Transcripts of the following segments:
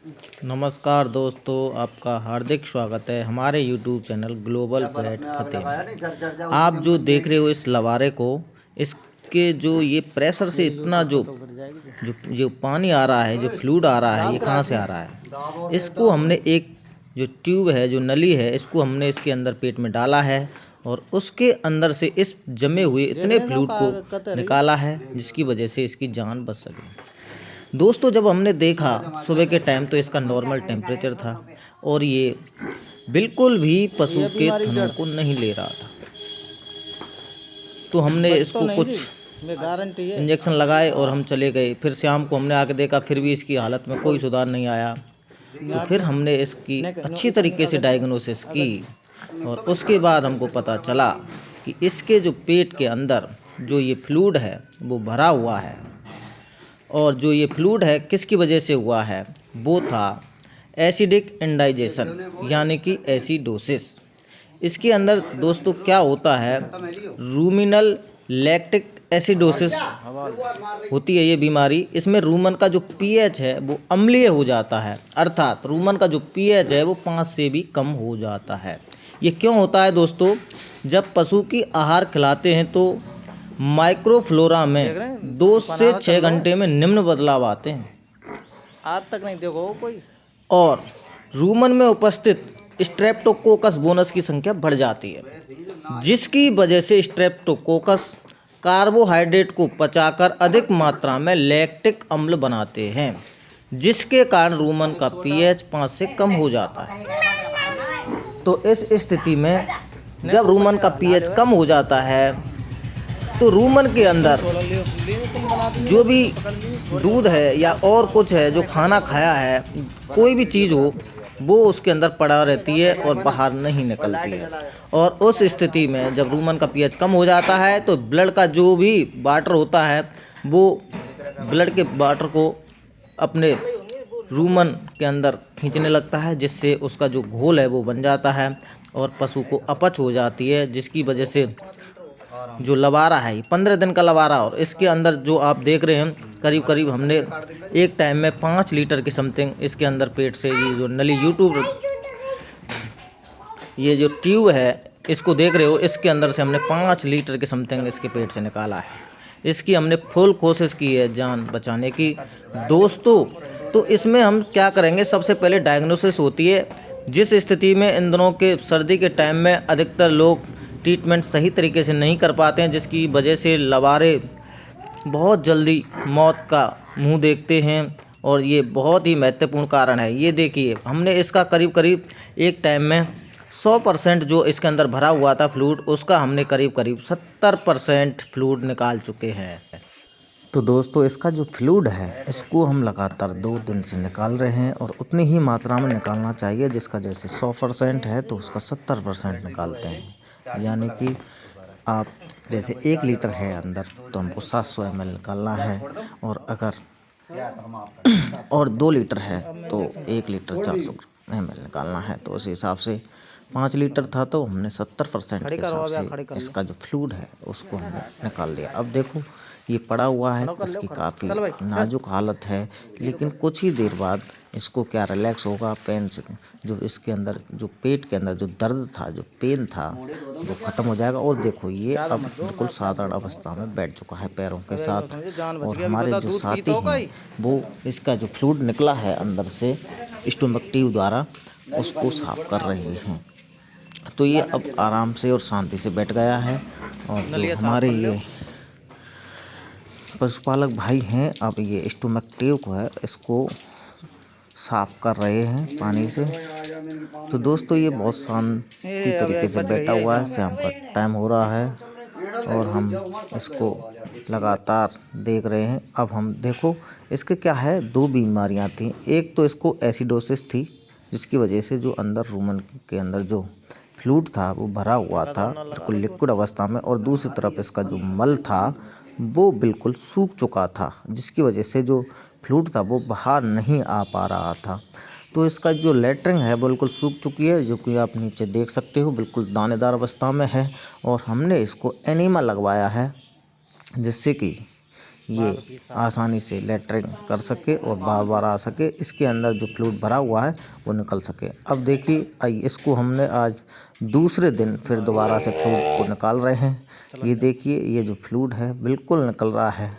नमस्कार दोस्तों, आपका हार्दिक स्वागत है हमारे YouTube चैनल ग्लोबल पेट फतेह में। आप जो देख रहे हो इस लवारे को, इसके जो ये प्रेशर से इतना जो जो जो पानी आ रहा है, जो फ्लूइड आ रहा है, ये कहाँ से आ रहा है। इसको हमने एक जो ट्यूब है, जो नली है, इसको हमने इसके अंदर पेट में डाला है और उसके अंदर से इस जमे हुए इतने फ्लूइड को निकाला है, जिसकी वजह से इसकी जान बच सके। दोस्तों, जब हमने देखा सुबह के टाइम तो इसका नॉर्मल टेम्परेचर था और ये बिल्कुल भी पशु के थनों को नहीं ले रहा था। तो हमने इसको कुछ इंजेक्शन लगाए और हम चले गए। फिर शाम को हमने आके देखा, फिर भी इसकी हालत में कोई सुधार नहीं आया। तो फिर हमने इसकी अच्छी तरीके से डायग्नोसिस की और उसके बाद हमको पता चला कि इसके जो पेट के अंदर जो ये फ्लूइड है वो भरा हुआ है। और जो ये फ्लूइड है किसकी वजह से हुआ है, वो था एसिडिक इंडाइजेशन, यानी कि एसिडोसिस। इसके अंदर दोस्तों क्या होता है, रूमिनल लैक्टिक एसिडोसिस होती है ये बीमारी। इसमें रूमन का जो पीएच है वो अम्लीय हो जाता है, अर्थात रूमन का जो पीएच है वो 5 से भी कम हो जाता है। ये क्यों होता है दोस्तों, जब पशु की आहार खिलाते हैं तो माइक्रोफ्लोरा में 2 से 6 घंटे में निम्न बदलाव आते हैं। आज तक नहीं देखो कोई। और रूमन में उपस्थित स्ट्रेप्टोकोकस बोनस की संख्या बढ़ जाती है, जिसकी वजह से स्ट्रेप्टोकोकस कार्बोहाइड्रेट को पचाकर अधिक मात्रा में लैक्टिक अम्ल बनाते हैं, जिसके कारण रूमन का पीएच 5 से कम हो जाता है। तो इस स्थिति में जब रूमन का पीएच कम हो जाता है तो रूमन के अंदर जो भी दूध है या और कुछ है, जो खाना खाया है, कोई भी चीज़ हो, वो उसके अंदर पड़ा रहती है और बाहर नहीं निकलती है। और उस स्थिति में जब रूमन का पीएच कम हो जाता है तो ब्लड का जो भी वाटर होता है वो ब्लड के वाटर को अपने रूमन के अंदर खींचने लगता है, जिससे उसका जो घोल है वो बन जाता है और पशु को अपच हो जाती है, जिसकी वजह से जो लवारा है 15 दिन का लवारा। और इसके अंदर जो आप देख रहे हैं, करीब करीब हमने एक टाइम में 5 लीटर की समथिंग इसके अंदर पेट से, ये जो नली ये जो ट्यूब है इसको देख रहे हो, इसके अंदर से हमने 5 लीटर की समथिंग इसके पेट से निकाला है। इसकी हमने फुल कोशिश की है जान बचाने की दोस्तों। तो इसमें हम क्या करेंगे, सबसे पहले डायग्नोसिस होती है, जिस स्थिति में इन दिनों के सर्दी के टाइम में अधिकतर लोग ट्रीटमेंट सही तरीके से नहीं कर पाते हैं, जिसकी वजह से लवारे बहुत जल्दी मौत का मुंह देखते हैं। और ये बहुत ही महत्वपूर्ण कारण है। ये देखिए, हमने इसका करीब करीब एक टाइम में 100% जो इसके अंदर भरा हुआ था फ्लूइड, उसका हमने करीब करीब 70% फ्लूइड निकाल चुके हैं। तो दोस्तों, इसका जो फ्लूइड है इसको हम लगातार 2 दिन से निकाल रहे हैं और उतनी ही मात्रा में निकालना चाहिए, जिसका जैसे 100% है तो उसका 70% निकालते हैं। यानी कि आप जैसे 1 लीटर है अंदर तो हमको 700 ml निकालना है, और अगर और 2 लीटर है तो 1 लीटर 400 ml निकालना है। तो उस हिसाब से 5 लीटर था तो हमने 70% के हिसाब से इसका जो फ्लूइड है उसको हमने निकाल दिया। अब देखो, ये पड़ा हुआ है, इसकी काफ़ी नाजुक हालत है, लेकिन कुछ ही देर बाद इसको क्या रिलैक्स होगा, पेन से जो इसके अंदर जो पेट के अंदर जो दर्द था, जो पेन था, वो ख़त्म हो जाएगा। और देखो, ये अब बिल्कुल साधारण अवस्था में बैठ चुका है पैरों के साथ। और हमारे जो साथी हैं वो इसका जो फ्लूइड निकला है अंदर से स्टोमक ट्यूब द्वारा, उसको साफ कर रहे हैं। तो ये अब आराम से और शांति से बैठ गया है। और जो हमारे ये पशुपालक भाई हैं, अब ये स्टोमक ट्यूब को है, इसको साफ कर रहे हैं पानी से। तो दोस्तों, ये बहुत शांति तरीके से बैठा हुआ है। शाम का टाइम हो रहा है और हम इसको लगातार देख रहे हैं। अब हम देखो, इसके क्या है, 2 बीमारियां थी। एक तो इसको एसिडोसिस थी, जिसकी वजह से जो अंदर रूमन के अंदर जो फ्लूइड था वो भरा हुआ था बिल्कुल लिक्विड अवस्था में, और दूसरी तरफ इसका जो मल था वो बिल्कुल सूख चुका था, जिसकी वजह से जो फ्लूइड था वो बाहर नहीं आ पा रहा था। तो इसका जो लेटरिन है बिल्कुल सूख चुकी है, जो कि आप नीचे देख सकते हो, बिल्कुल दानेदार अवस्था में है। और हमने इसको एनीमा लगवाया है, जिससे कि ये आसानी से लैट्रिन कर सके और बार बार आ सके, इसके अंदर जो फ्लूइड भरा हुआ है वो निकल सके। अब देखिए आइए इसको हमने आज दूसरे दिन फिर दोबारा से फ्लूइड को निकाल रहे हैं। ये देखिए ये जो फ्लूइड है बिल्कुल निकल रहा है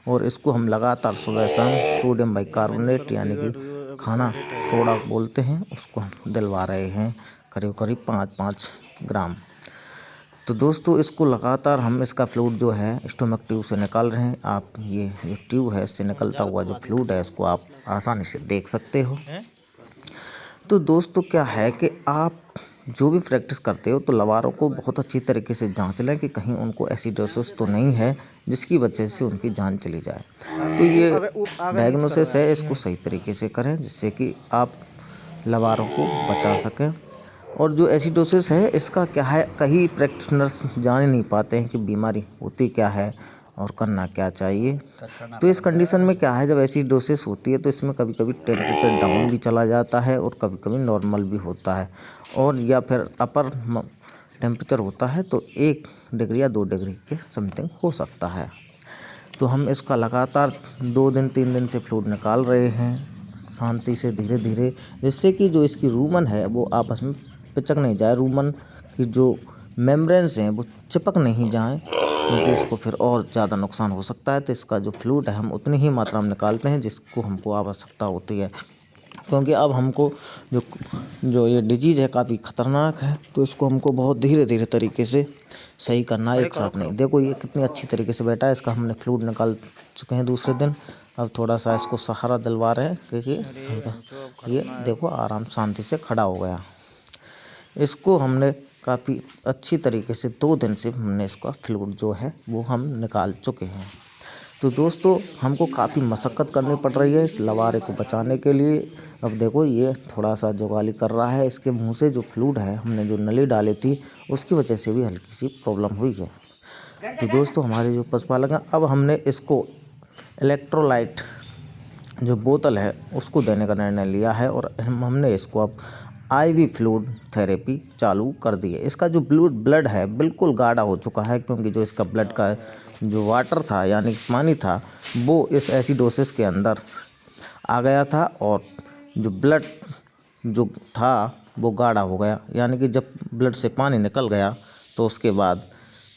और इसको हम लगातार सुबह शाम सोडियम बाइकार्बोनेट यानी कि खाना सोडा बोलते हैं उसको हम दिलवा रहे हैं करीब करीब 5-5 ग्राम। तो दोस्तों इसको लगातार हम इसका फ्लूइड जो है स्टोमक ट्यूब से निकाल रहे हैं। आप ये जो ट्यूब है इससे निकलता हुआ जो फ्लूइड है इसको आप आसानी से देख सकते हो। तो दोस्तों क्या है कि आप जो भी प्रैक्टिस करते हो तो लवारों को बहुत अच्छी तरीके से जांच लें कि कहीं उनको एसिडोसिस तो नहीं है जिसकी वजह से उनकी जान चली जाए। तो ये डायग्नोसिस है, इसको सही तरीके से करें जिससे कि आप लवारों को बचा सकें। और जो एसिडोसिस है इसका क्या है, कई प्रैक्टिशनर्स जान ही नहीं पाते हैं कि बीमारी होती क्या है और करना क्या चाहिए। तो इस कंडीशन में क्या है, जब एसिडोसिस होती है तो इसमें कभी कभी टेम्परेचर डाउन भी चला जाता है और कभी कभी नॉर्मल भी होता है, और या फिर अपर टेम्परेचर होता है तो 1 डिग्री या 2 डिग्री के समथिंग हो सकता है। तो हम इसका लगातार 2 दिन 3 दिन से फ्लूइड निकाल रहे हैं शांति से धीरे धीरे, जिससे कि जो इसकी रूमन है वो आपस में पिचक नहीं जाए, रूमन की जो मेम्ब्रेन्स हैं वो चिपक नहीं जाएं, क्योंकि इसको फिर और ज़्यादा नुकसान हो सकता है। तो इसका जो फ्लूइड है हम उतनी ही मात्रा में निकालते हैं जिसको हमको आवश्यकता होती है, क्योंकि अब हमको जो ये डिजीज़ है काफ़ी ख़तरनाक है, तो इसको हमको बहुत धीरे धीरे तरीके से सही करना है, एक साथ नहीं। देखो ये कितनी अच्छी तरीके से बैठा है, इसका हमने फ्लूइड निकाल चुके हैं दूसरे दिन। अब थोड़ा सा इसको सहारा दिलवा रहे हैं क्योंकि ये देखो आराम शांति से खड़ा हो गया। इसको हमने काफ़ी अच्छी तरीके से 2 दिन से हमने इसका फ्लूइड जो है वो हम निकाल चुके हैं। तो दोस्तों हमको काफ़ी मशक्क़त करनी पड़ रही है इस लवारे को बचाने के लिए। अब देखो ये थोड़ा सा जुगाली कर रहा है, इसके मुंह से जो फ्लूइड है हमने जो नली डाली थी उसकी वजह से भी हल्की सी प्रॉब्लम हुई है। तो दोस्तों हमारे जो पशुपालक हैं, अब हमने इसको इलेक्ट्रोलाइट जो बोतल है उसको देने का निर्णय लिया है और हमने इसको अब IV फ्लूइड थेरेपी चालू कर दी है। इसका जो ब्लड है बिल्कुल गाढ़ा हो चुका है, क्योंकि जो इसका ब्लड का जो वाटर था यानी पानी था वो इस एसिडोसिस के अंदर आ गया था और जो ब्लड जो था वो गाढ़ा हो गया, यानी कि जब ब्लड से पानी निकल गया तो उसके बाद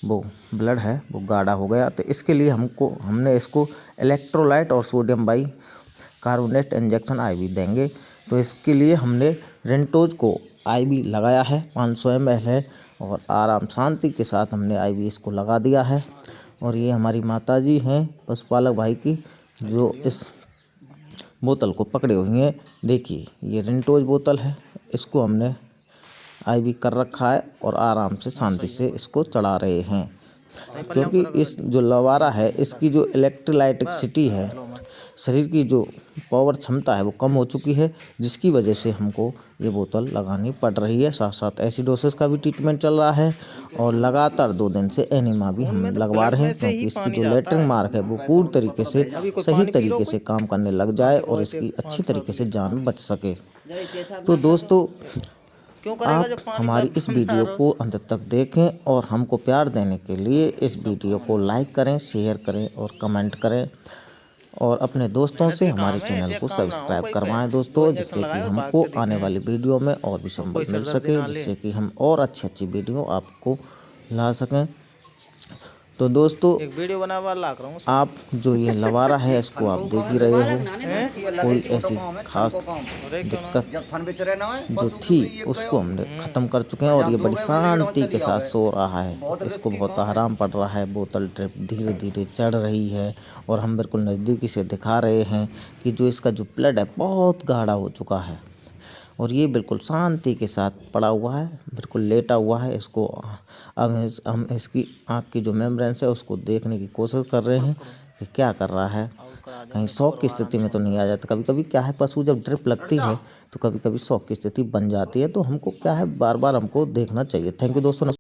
वो ब्लड है वो गाढ़ा हो गया। तो इसके लिए हमने इसको इलेक्ट्रोलाइट और सोडियम बाइकार्बोनेट इंजेक्शन IV देंगे। तो इसके लिए हमने रेंटोज को IV लगाया है, 500 ml है और आराम शांति के साथ हमने IV इसको लगा दिया है। और ये हमारी माताजी हैं पशुपालक भाई की जो इस बोतल को पकड़े हुई हैं। देखिए ये रेंटोज बोतल है, इसको हमने IV कर रखा है और आराम से शांति से इसको चढ़ा रहे हैं, क्योंकि इस जो लवारा है इसकी जो इलेक्ट्रोलाइटिसिटी है, शरीर की जो पावर क्षमता है वो कम हो चुकी है, जिसकी वजह से हमको ये बोतल लगानी पड़ रही है। साथ साथ एसिडोसिस का भी ट्रीटमेंट चल रहा है और लगातार 2 दिन से एनीमा भी हम लगवा रहे हैं, क्योंकि इसकी जो लैट्रिन मार्ग है वो पूरी तरीके से सही तरीके से काम करने लग जाए और इसकी अच्छी तरीके से जान बच सके। तो दोस्तों आप हमारी इस वीडियो को अंत तक देखें और हमको प्यार देने के लिए इस वीडियो को लाइक करें, शेयर करें और कमेंट करें और अपने दोस्तों से हमारे चैनल को सब्सक्राइब करवाएं दोस्तों, जिससे कि हमको आने वाली वीडियो में और भी संबल मिल सके, जिससे कि हम और अच्छी वीडियो आपको ला सकें। तो दोस्तों एक वीडियो बना हुआ ला रहा हूँ। आप जो ये लवारा है इसको आप देख ही रहे हो, कोई ऐसी खास दिक्कत जो थी उसको हमने ख़त्म कर चुके हैं और ये बड़ी शांति के साथ सो रहा है। इसको बहुत आराम पड़ रहा है, बोतल ड्रिप धीरे धीरे चढ़ रही है और हम बिल्कुल नज़दीकी से दिखा रहे हैं कि जो इसका जो ब्लड है बहुत गाढ़ा हो चुका है और ये बिल्कुल शांति के साथ पड़ा हुआ है, बिल्कुल लेटा हुआ है। इसको अब हम इसकी आँख की जो मेम्ब्रेन्स है उसको देखने की कोशिश कर रहे हैं कि क्या कर रहा है, कहीं शॉक की स्थिति में तो नहीं आ जाता। कभी कभी क्या है, पशु जब ड्रिप लगती है तो कभी कभी शॉक की स्थिति बन जाती है, तो हमको क्या है बार बार हमको देखना चाहिए। थैंक यू दोस्तों।